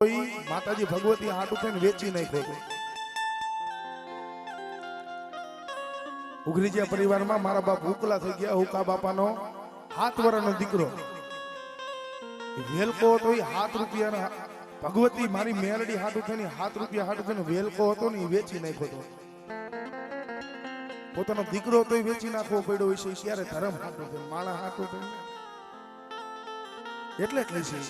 માતાજી ભગવતી હાટું થઈને વેચી નાખ્યો. ઉઘરીજીયા પરિવારમાં મારા બાપ હુકલા થઈ ગયા. હુકા બાપાનો 7 વર્ષનો દીકરો વેલકો હતો. એ 7 રૂપિયાના ભગવતી મારી મેલડી હાટું થઈને 7 રૂપિયા હાટું થઈને વેલકો હતો ને એ વેચી નાખ્યો હતો. પોતાનો દીકરો હતો એ વેચી નાખવો પડ્યો છે. ત્યારે ધર્મ હાટું થઈને માણા હાટું થઈને એટલે કહે છે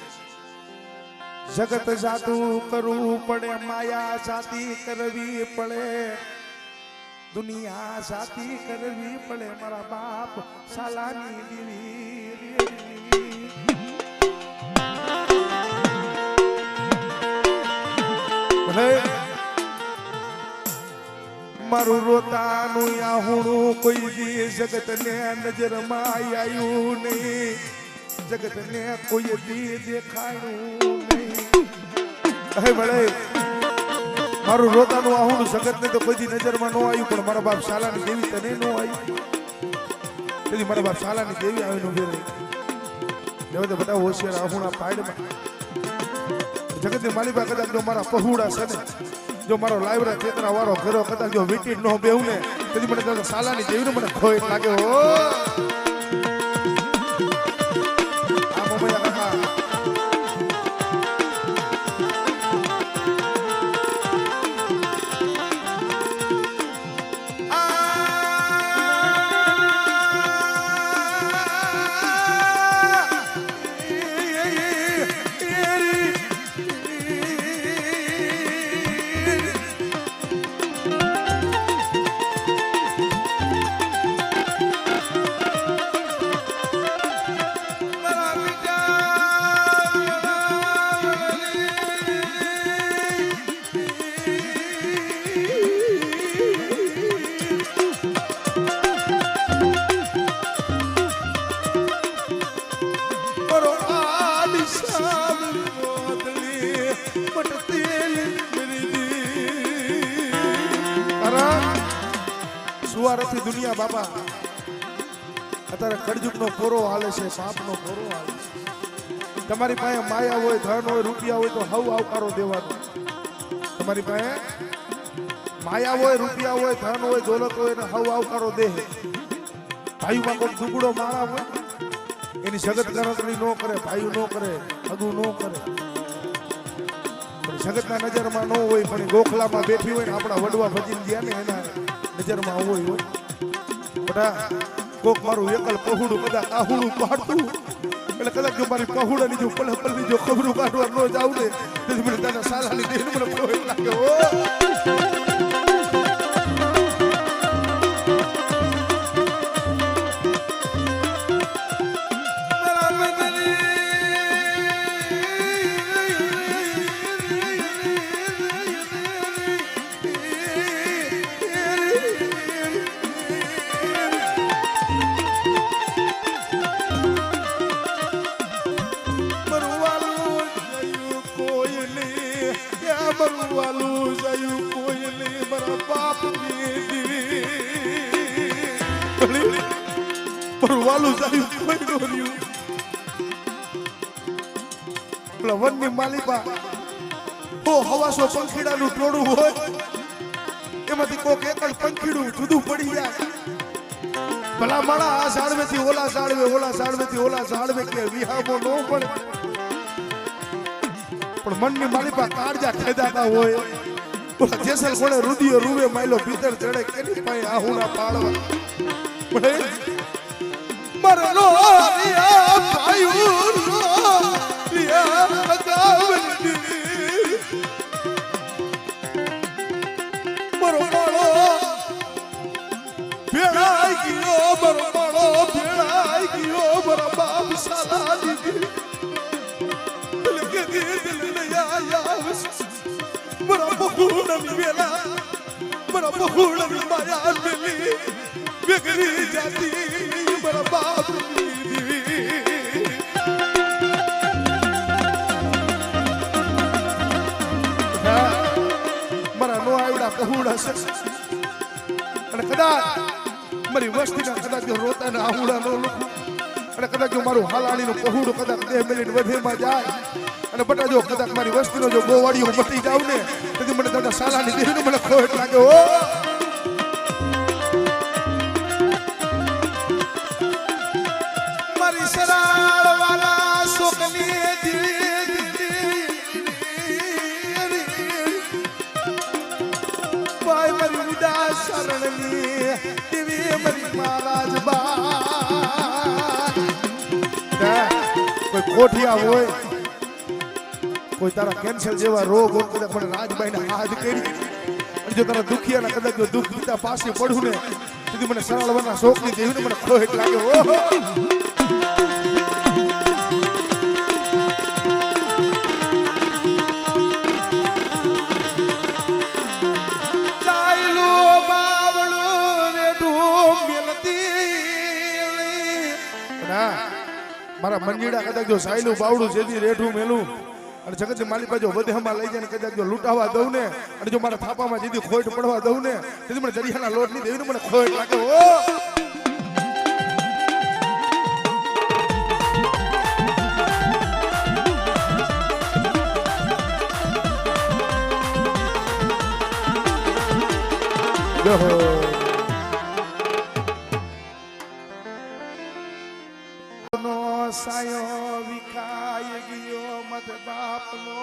જગત જાતું કરવું પડે, માયા જાતી કરવી પડે, દુનિયા જાતી કરવી પડે. મારા બાપ સાલાની દીવી મારું રોતાનું આહુણું કોઈ દી જગત ને નજરમાં આવ્યું નહીં. જગત ને કોઈ દી દેખાયું નહીં. મારું રોતાનું આહું જગત ને તો કોઈ નજરમાં ન આવ્યું, પણ મારા બાપ શાલાની દેવી તને ન આવી. તેથી મારા બાપ શાલાની દેવી આવીને ઉભી રહી. તો બધા હોશિયાર આહુણા પાડમાં જગત ની માલિકા કદાચ જો મારા પહુડા છે ને, જો મારો લાયવરા ચેતના વાળો ઘરો કદાચ જો વીટી ન બેહું ને, તેથી મને શાલાની દેવીને મને ખોઈ લાગે. હો આ મોમૈયા કાકા સુવારથી દુનિયા બાપા અત્યારે કળજુગનો પોરો હાલે છે, પાપનો પોરો હાલે છે. તમારી પાસે માયા હોય, ધન હોય, રૂપિયા હોય તો હવ આવકારો દેવાનો. તમારી પાસે માયા હોય, રૂપિયા હોય, ધન હોય, દોલત હોય ને હવ આવકારો દે. ભાઈમાં કોઈ દુગડો માણા હોય એની જગત ગણતરી ન કરે, ભાઈ ન કરે, અગુ ન કરે. જગતના નજરમાં ન હોય, પણ ગોખલામાં બેઠી હોય ને આપણા વડવા ભજીને ગયા ને એના નજરમાં હોય. બધા કોક મારું એકલ પહોળું કદાચ આહુડું કાઢતું એટલે કદાચ જો મારી પહોળાની જો પલની જો ખબરું કાઢવા ન જાવ ને, તેથી મને તારા સાલાની દેહ મને પ્રોહિત લાગે. વનની માલિકા હવાસો પંખીડાનું ટોળું હોય, એમાંથી કોક એક જ પંખીડું જુદું પડી જાય. ભલા માળા આ ઝાડવેથી ઓલા ઝાડવે, ઓલા ઝાડવેથી ઓલા ઝાડવે કે વિહામો ન પડે, પણ મનની માલિકા કાળજા ખેદાતા હોય. જેસલ કોણે રુદિયો રૂવે માયલો ભીતર ચડે કેની પાસે આહુના પાળવા પડે. મરનો રિયા પાયું રિયા અગાવની મરો માળો ભેળાઈ ગયો, મરો માળો ભેળાઈ ગયો. મરા બાપ સાલા દીદી દિલ કે દિલ ને આયા મરા બહુણ વેલા મરા બહુણ માયા મિલી बिगड़ी जाती मेरा बाप मारा नो आवड़ा पहुड़ा से અને કદાચ મારી વસ્તીના કદાચ રોતા ને આહુડા નો અને કદાચ મારું હાલાણીનું પહોળું કદાચ 2 મિનિટ વધેમાં જાય અને બટા જો કદાચ મારી વસ્તીનો જો ગોવાળીઓ મટી જાવ ને તેથી મને દાદા સાલાની દેવીને મને ખોટ લાગે ઓ મારી સરાળ વાલા સોકની ભાઈ મારી ઉદાસ શરણની દેવી મારી મહારાજ બા કોઈ કોઠિયા હોય કોઈ તારા કેન્સર જેવા રોગ હોય કદાચ મને રાજભાઈને હાથ કરી અને જો તારા દુખિયાના કદાચ જો દુઃખ પિતા પાસે પડું ને તેથી મને સરળવાના શોખની દેવીને મને ખોટ લાગે ઓહો મારા મંજીડા કદાચ જો સાયલું બાવડું જેથી રેઠું મેલું અને જગત માલી બાજુ વધેમાં લઈ જાય કદાચ જો લૂંટાવા દઉં ને અને જો મારા થાપામાં જેથી ખોટ પડવા દઉં ને તેથી મને દરિયાના લોટની દેવીને મને ખોટ લાગે સાયો વિખાઈ ગયો મત બાપનો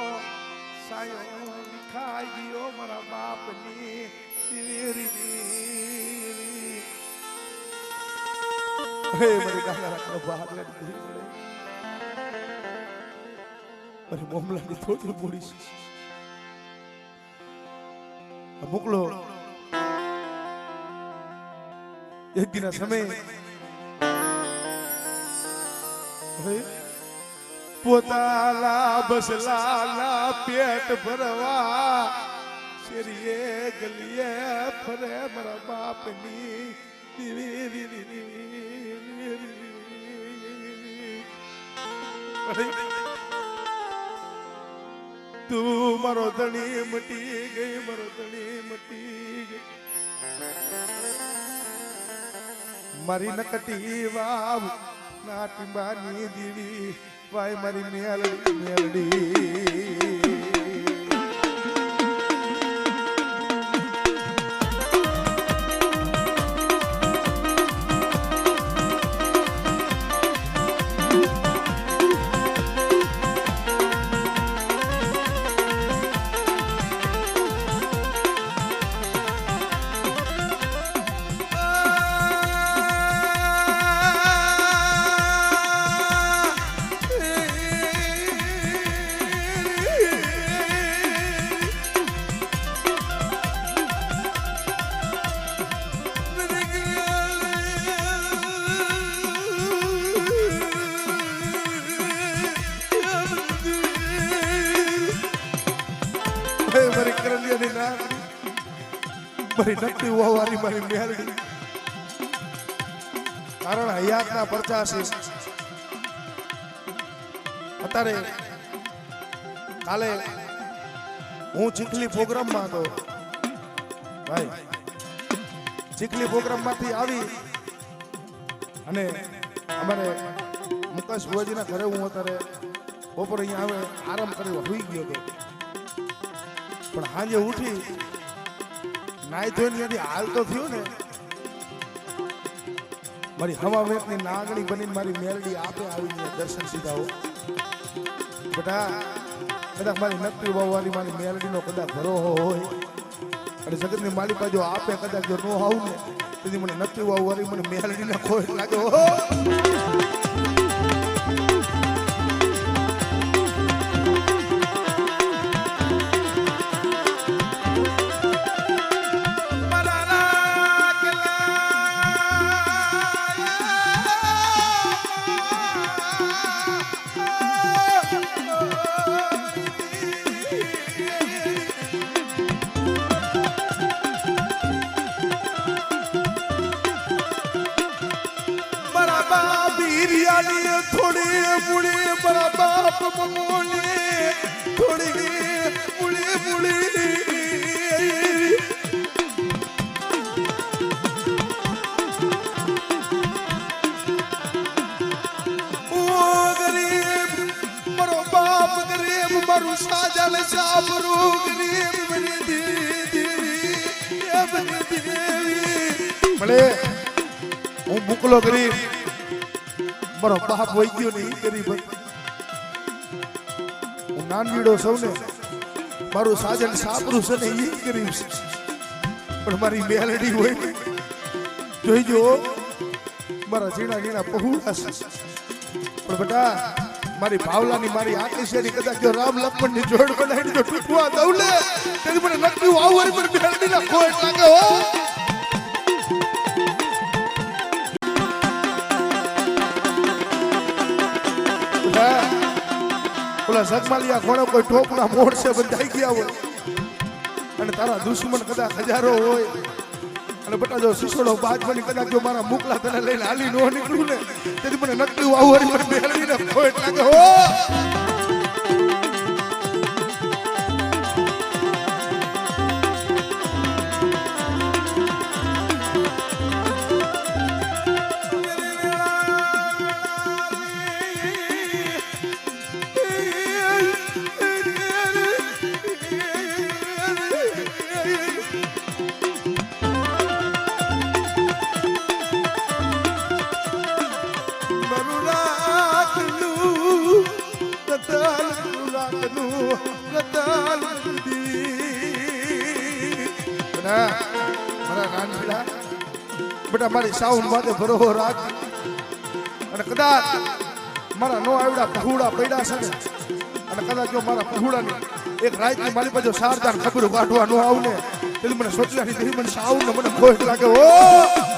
સાયો વિખાઈ ગયો મારા બાપની દિવેરી હે મારી ગાના રાખો ભાગલા દી મારી મોમલાની થોડી બોડી મોકલો એક દિના સમય પોતાલા બસલાલા પેટ ભરવા શેરીએ ગલીએ ફરે મારા બાપની તું મારો ધણી મટી ગઈ મારો ધણી મટી ગઈ મારી નકટી વાવ નાટીબાની દીવી વાય મારી મેલડી મેલડી મારી નકટી વાળી મારી મેલડી કારણ હયાતના પરચાસી અત્યારે કાલે હું ચીખલી પ્રોગ્રામમાં હતો ભાઈ ચીખલી પ્રોગ્રામમાંથી આવી અને અમારે મુકેશ ભુવાજીના ઘરે હું અત્યારે બપોર અહીંયા આવે આરામ કરી હોઈ ગયો હતો પણ સાંજે ઉઠી નાઈ ધોઈને ત્યાંથી હાલ તો થયો ને મારી હવા વેતની નાગણી બનીને મારી મેલડી આપે આવીને દર્શન સીધા હો બેટા કદાચ મારી નકલી વાવવાની મારી મેલડીનો કદાચ ભરોહો હોય અને જગતની માલી બાજુ આપે કદાચ જો ન આવું ને તેથી મને નકલી વાવવાની મને મેલડીના ખોટ લાગે હો थोड़ी बुढ़ी बड़ा बाप मोली थोड़ी बुढ़ी बुढ़ी ओ गरीब मरो बाप गरीब પરો ગરીબ બની દેવી એ બની દેવી ભલે હું મોકલો ગરીબ મારો બાપ હોય ગયો ને ઈ ગરીબ હું નાનવીડો સૌને મારું સાજન સાપરું છે ને ઈ ગરીબ છે પણ મારી મેલડી હોય ને જોઈજો મારા ઝીણા ઝીણા પહુડા છે પણ બેટા મારી ભાવલાની મારી આકેશની કદાચ જો રામ લક્ષ્મણ ની જોડ બનાવીને જો ટૂટવા દઉં ને તેથી મને નક્કી આવર પર મેલડી ના ખોટ લાગે હો ઓલા સગમાલિયા ખોણો કોઈ ઠોકના મોડ છે બંધાઈ ગયા હોય અને તારા દુશ્મન કદાચ હજારો હોય અને બટા જો સિસોડો બાજવાની કદાચ જો મારા મુકલા તને લઈને હાલી નો નીકળું ને તેથી મને નકલી વાવરી પર મેળવીને ખોટ લાગે હો બેટા મારી સાઉન્ડ માટે ભરોહો રાખ અને કદાચ મારા નો આવડા પહુડા પડ્યા છે ને અને કદાચ જો મારા પહુડાની એક રાતની મારી પાસે સારદાર ખબર કાઢવા નો આવું ને એટલે મને સોચલાની દેવી મને સાઉન્ડ મને ખોટ લાગે ઓ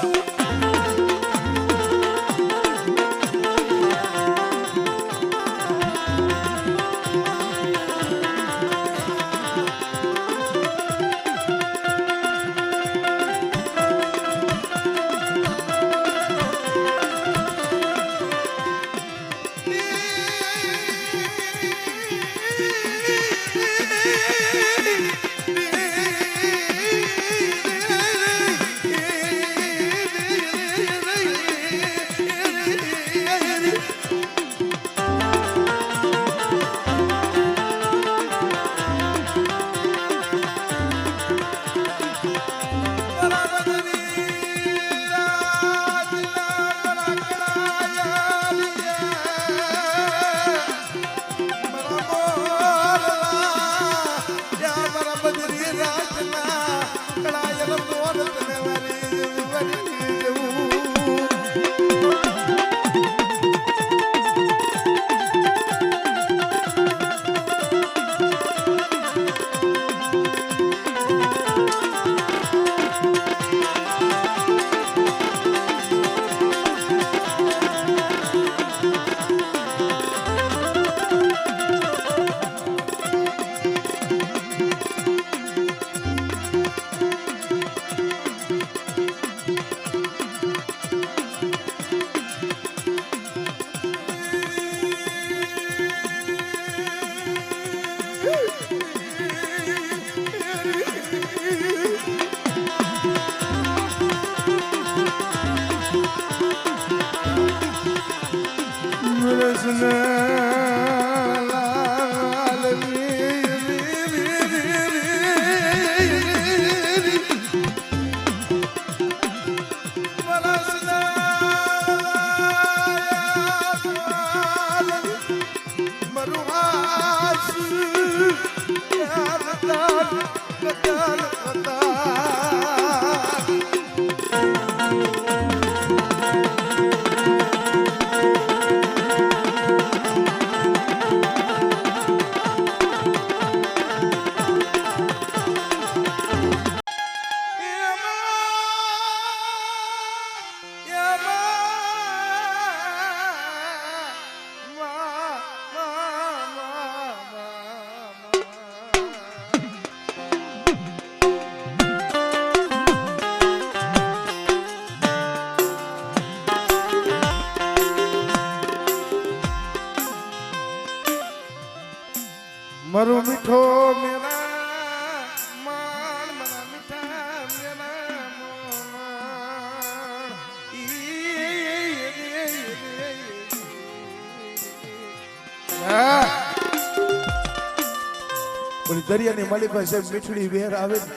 દરિયાની માલી પાસે મીઠડી વેર આવે ને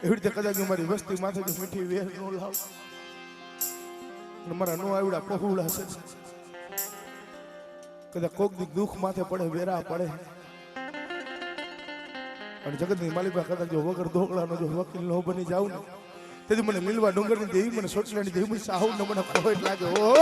એવી રીતે કદાચ મારી વસ્તી માથે મીઠી વેર નો લાવ મારા નો આવડા પહોળા છે કદાચ કોક દી દુઃખ માથે પડે વેરા પડે અને જગતની માલિકા કદાચ જો વગર ઢોકળાનો જો વકીલ ન બની જાવ ને તેથી મને લીલવા ડુંગરની દેવી મને સોચલાની દેવી મને સાહુ ન મને ખોટ લાગે ઓ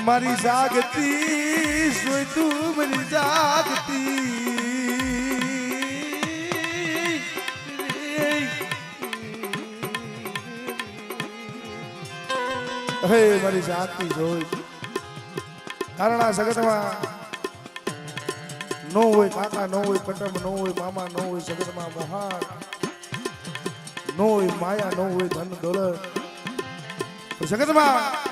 મારી જાગતી સોય તું મારી જાગતી હે મારી જાગતી જોઈ કારણ આ જગતમાં નો હોય કાકા નો હોય કટમ નો હોય મામા નો હોય જગતમાં મહાન નો હોય માયા નો હોય ધન દોલત જગતમાં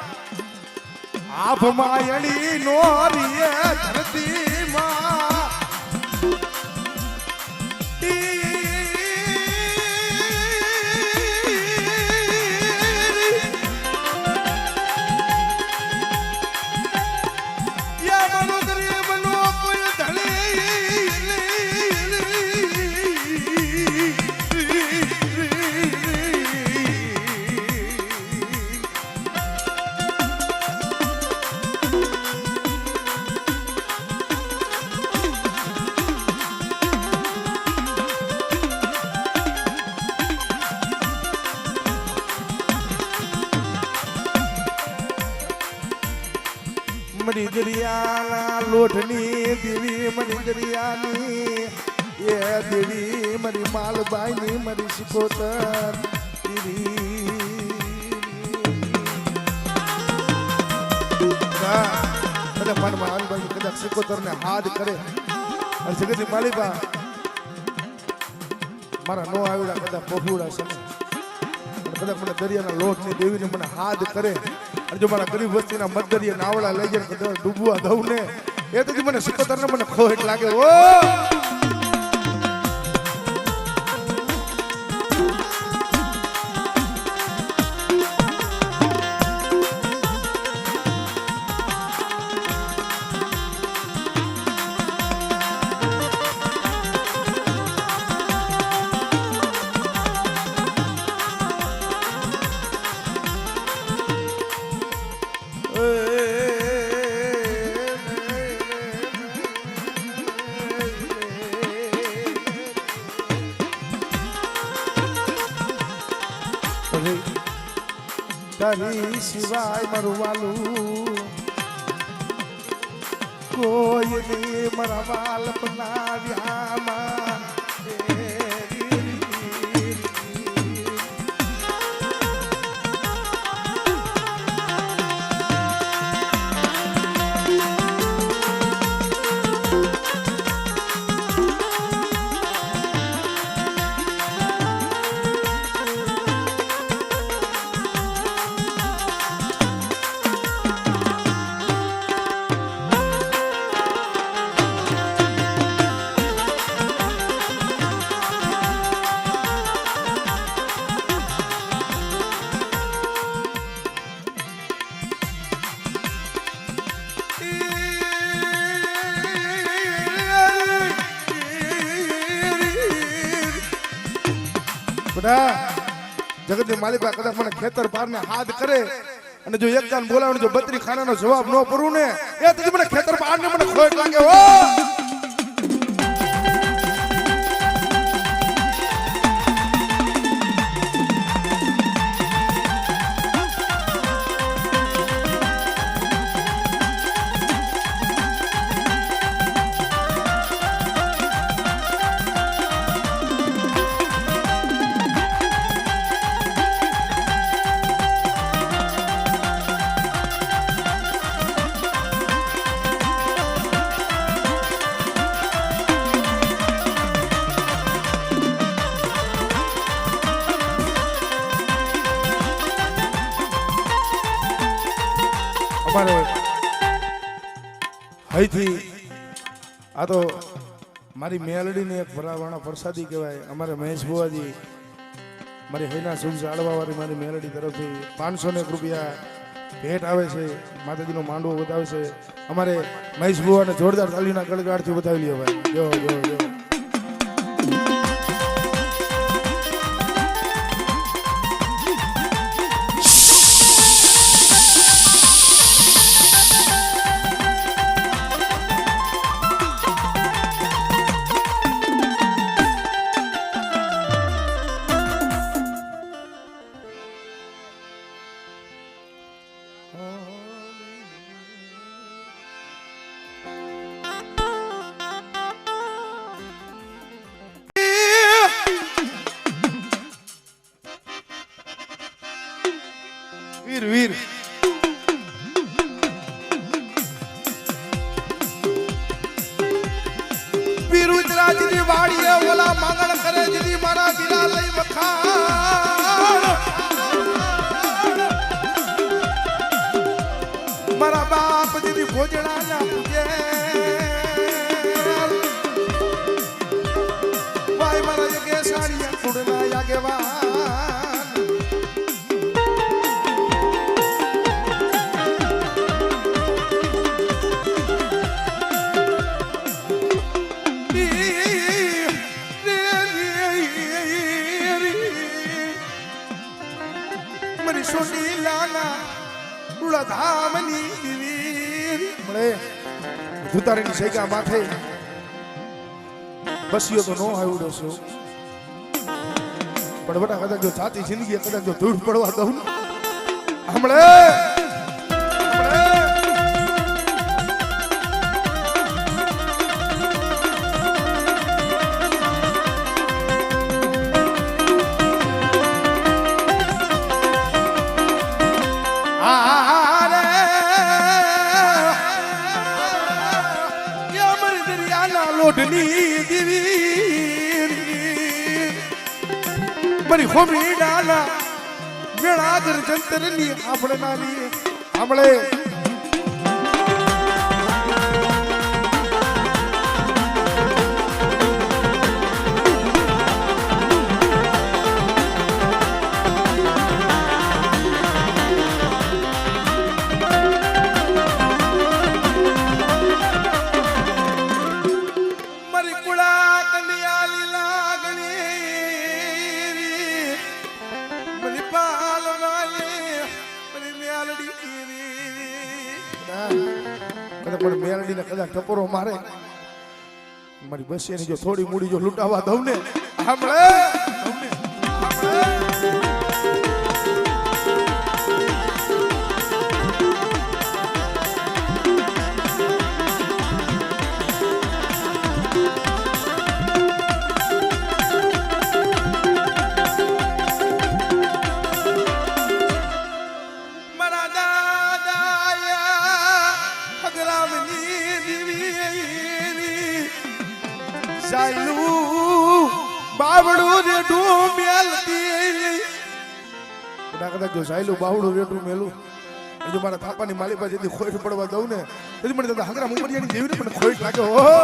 આપ માયણી નો રીએ ધરતી માં યા મનો કરી મનો કોઈ મરી દરિયાના લોઢની દેવી મરી દરિયાની એ દેવી મરી માલબાઈની મરી સિકોતર કદાચ માલબાઈ કદાચ સિકોતર ને હાથ કરે અને જગતની માલિકા મારા નો આવડા કદાચ બહુડા છે કદાચ મને દરિયાના લોઢની દેવીને મને હાથ કરે અને જો મારા ગરીબ વસ્તીના મધદરિયા નાવડા લઈ જાય કદાચ ડૂબવા દઉં ને એ તો મને સિકોતર ને મને ખોટ લાગે ઓ તારી સિવાય મારું વાલું કોઈ નહીં મારા વાલ બનાવ્યામાં બેટા જગતની માલિકા કદાચ મને ખેતર પારને હાથ કરે અને જો એક કાન બોલાવે જો 32 ખાનાનો જવાબ ન કરું ને એ તેથી મને ખેતર પારને મને ખોટ લાગે હો. અમારે અહીંથી આ તો મારી મેલડીને એક ભરાવાના પ્રસાદી કહેવાય. અમારે મહેશ બુવાજી મારી હૈના સુખ જાળવાવાળી મારી મેલડી તરફથી 501 રૂપિયા ભેટ આવે છે. માતાજીનો માંડવો વધાવે છે. અમારે મહેશ બુવાને જોરદાર તાલીના ગળગાડથી વધાવી લ્યો ભાઈ. જો જો જો વીર વીર વીરુદ્રાજની વાડીએ ઓલા માંગણ કરે જીની મારા વીરા લઈ વખાણ મારા બાપ જીની ભોજણા ના પૂજે ભાઈ મારા યગે સાડીયા કુડના યાગેવા ધુતારીની શેકા માથે બસ્યો તો નો આવડો છું પણ બટા કદાચ જો સાચી જિંદગી કદાચ જો ધૂળ પડવા દઉં ને હમણે મારી હોમી ડાલા વેળાગર જંતરની આપણે નાની હમણે પણ મેલડીને કદાચ ટપોરો મારે મારી બસિયાની જો થોડી મૂડી જો લૂંટાવા દઉં ને હમણે બાવડું રેડું મેલતી કદાચ જો સાયલું બાવડું રેડું મેલું એ જો મારા થાપાની માલી પાસે જેથી ખોટ પડવા દઉં ને તેથી મને દાદા હંગરા મુંબરિયાની જેવી ને મને ખોટ લાગે ઓહો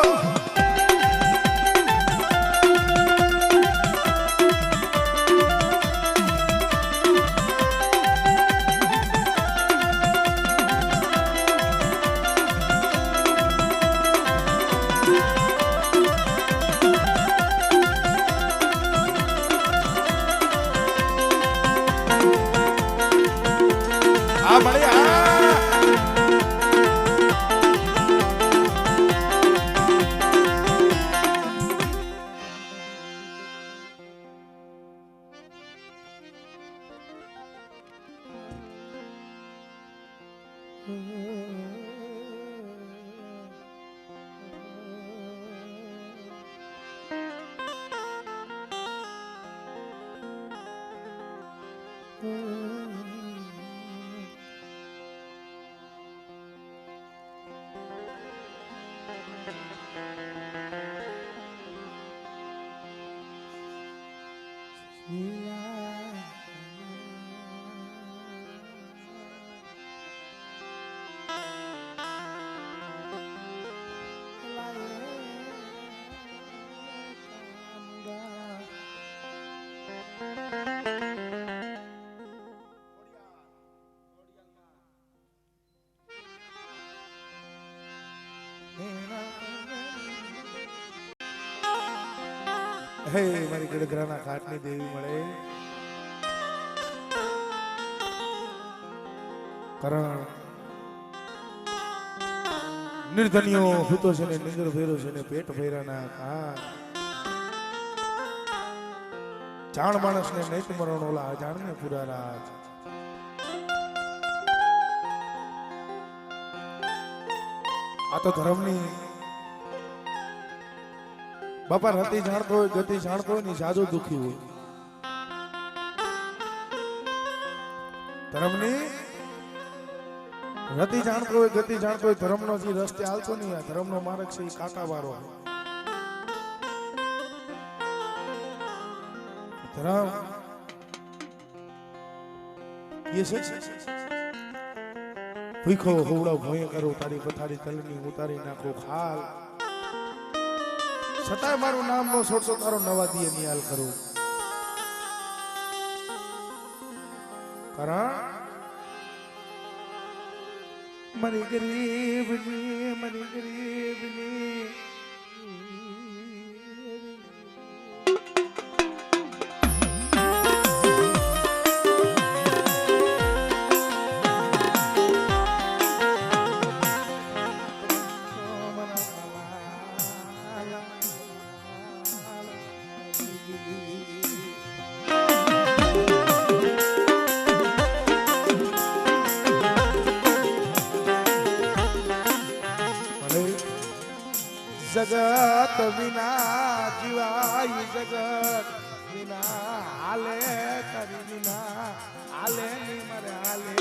હે મારી ગડગરાના ઘાટની દેવી મળે કરણ નિર્ધનિયો ભૂતો છે ને નિંદર ભેરો છે ને પેટ ભૈરાના કાન જાણ માણસ ને નૈત મરણ ઓલા જાણ ને પૂરા રાજ આ તો ધર્મની બાપા રતિ જાણતો હોય ગતિ જાણતો હોય ને જાજો દુખી હોય ધર્મની રતિ જાણતો હોય ગતિ જાણતો હોય ધર્મનો જે રસ્તે હાલતો નહીં આ ધર્મનો માર્ગ છે એ કાંટાવાળો ધર્મ એ છે ભૂખો હોવડાવ ભોય કરો તારી પથારી તલની ઉતારી નાખો ખાલ છતાંય મારું નામ નો છોડતો તારો નવા દિયે નિયાલ કરું કારણ મારી ગરીબની જગત વિના જીવાય જગત વિના હાલે કરી વિના હાલે ની મરે હાલે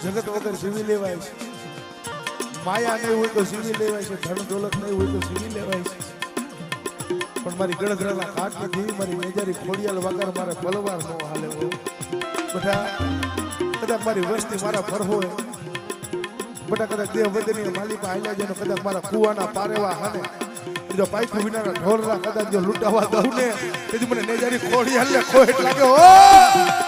જગત વગર જીવી લેવાય છે માયા નહીં હોય તો જીવી લેવાય છે ધન દોલત નહીં હોય તો જીવી લેવાય છે પણ મારી ગણધરાના ઘાટ નથી મારી મેજારી ખોડિયાલ વગર મારે પલવાર નો હાલે બધા કદાચ મારી વસ્તી મારા પર હોય બધા કદાચ દેહ વધની માલિકા હાલ્યા જાય કદાચ મારા કુવાના પારેવા હાને જો પાઇકુ વિનાના ઢોરના કદાચ જો લૂંટાવા દઉં ને તેથી મને નેજારી ખોડિયાલ ને ખોટ લાગે ઓ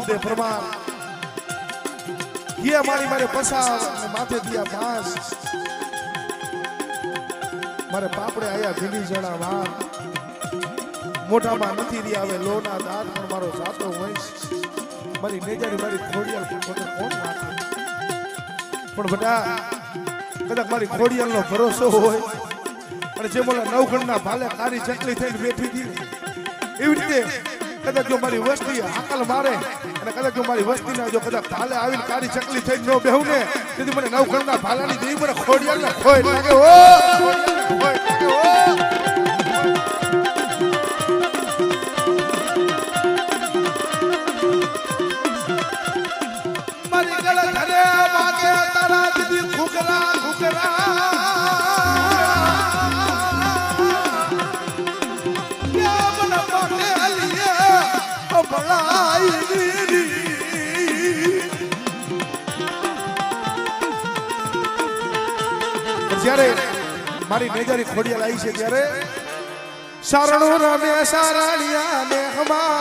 દે ફરમાન ये मारी मारे पसाव माथे दिया बांस मारे पापड़े आया भीली जड़ा वार मोटा માં નથી રી આવે લોના દાંત પણ મારો સાતો વંશ મારી નેજારી મારી ખોડિયાલ પણ કોણ નાખે પણ બટા કદાચ મારી ખોડિયાલનો ભરોસો હોય અને જે મોલા નવખંડના ભાલે કારી ચટલી થઈને બેઠી હતી એવી રીતે કદાચ જો મારી વસ્તી હાકલ મારે અને કદાચ જો મારી વસ્તીના જો કદાચ ભાલે આવીને કારી ચકલી થઈને નો બેહું ને તેથી મને નવખંડના ભાલાની દેવી મને ખોડિયાલને ખોઈ લાગે ઓ ખોડિયાલને ખોઈ લાગે ઓ પળાઈ જ્યારે મારી નેજારી ખોડિયાલ આવી છે ત્યારે શરણું રમે સારાણિયા ને હમા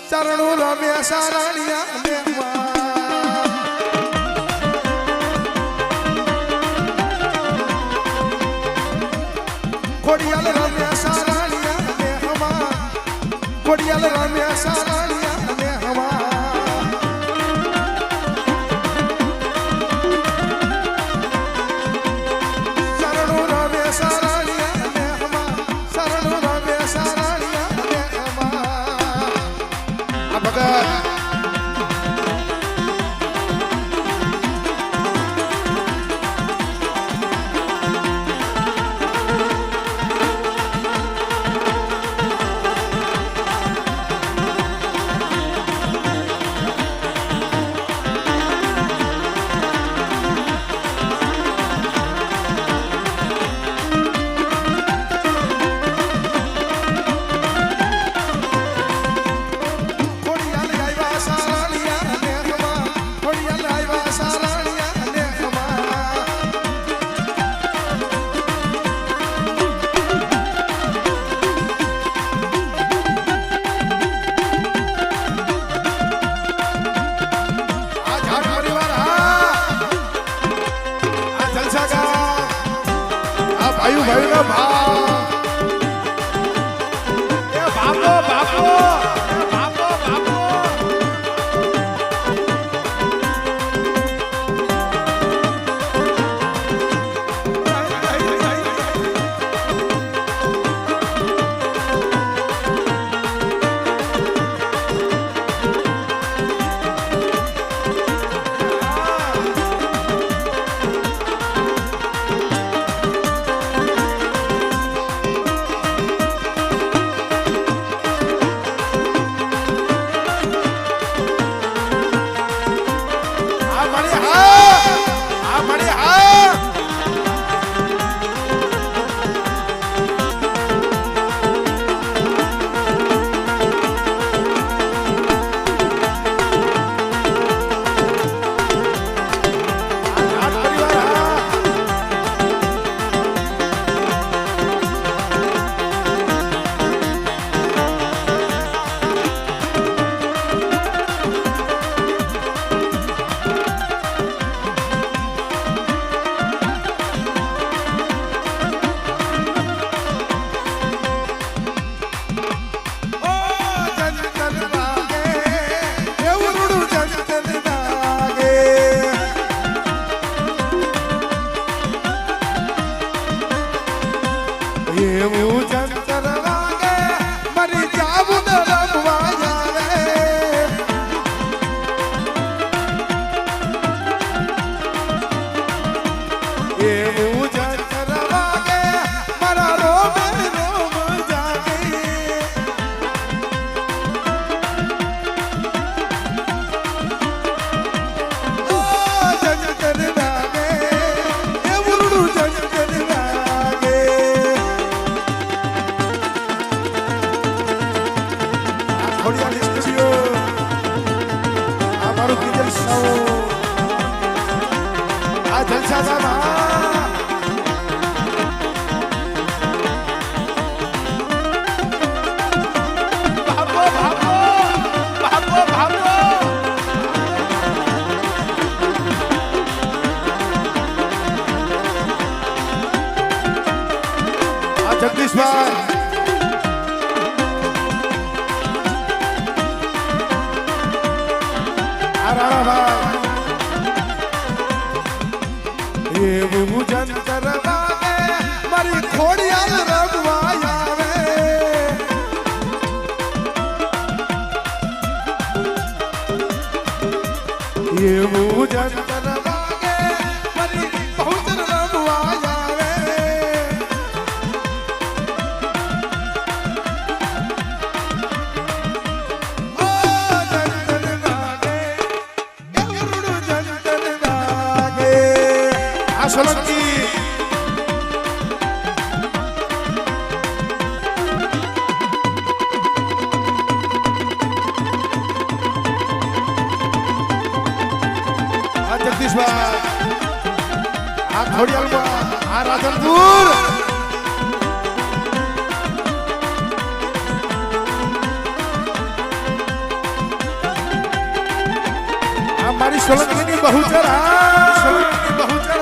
શરણું રમે સારાણિયા ને હમા ખોડિયાલ રમે સારાણિયા ને હમા ખોડિયાલ રમે સારાણિયા ને હમા ભાઈ ભાઈ ભાઈ એ બાપો બાપો બાપો બાપો એવું જંતર વાગે મરી જાવું ન રમવા જાવે એવું જંતર વાગે મારા રોમ રોમ જાગે ઓ જંતર વાગે એવું જંતર વાગે ખોડિયાલ સ્ટુડિયો આ મારું કીધેલ સૌ આ જલસા બાબા બાપો બાપો બાપો બાપો આ જગદીશભાઈ એવું જંતર વાગે મારી ખોડિયાલ રમવા આવે એવું જંતર વાગે મારી બહુચર રમવા આવે ઓ જંતર વાગે એવું જંતર વાગે આ સોલંકી વિશ્વાસ આ ખોડિયાલમાં આ રાધનપુર આ મારી સોલંકીની બહુચર સોલંકીની બહુચર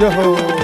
Yo.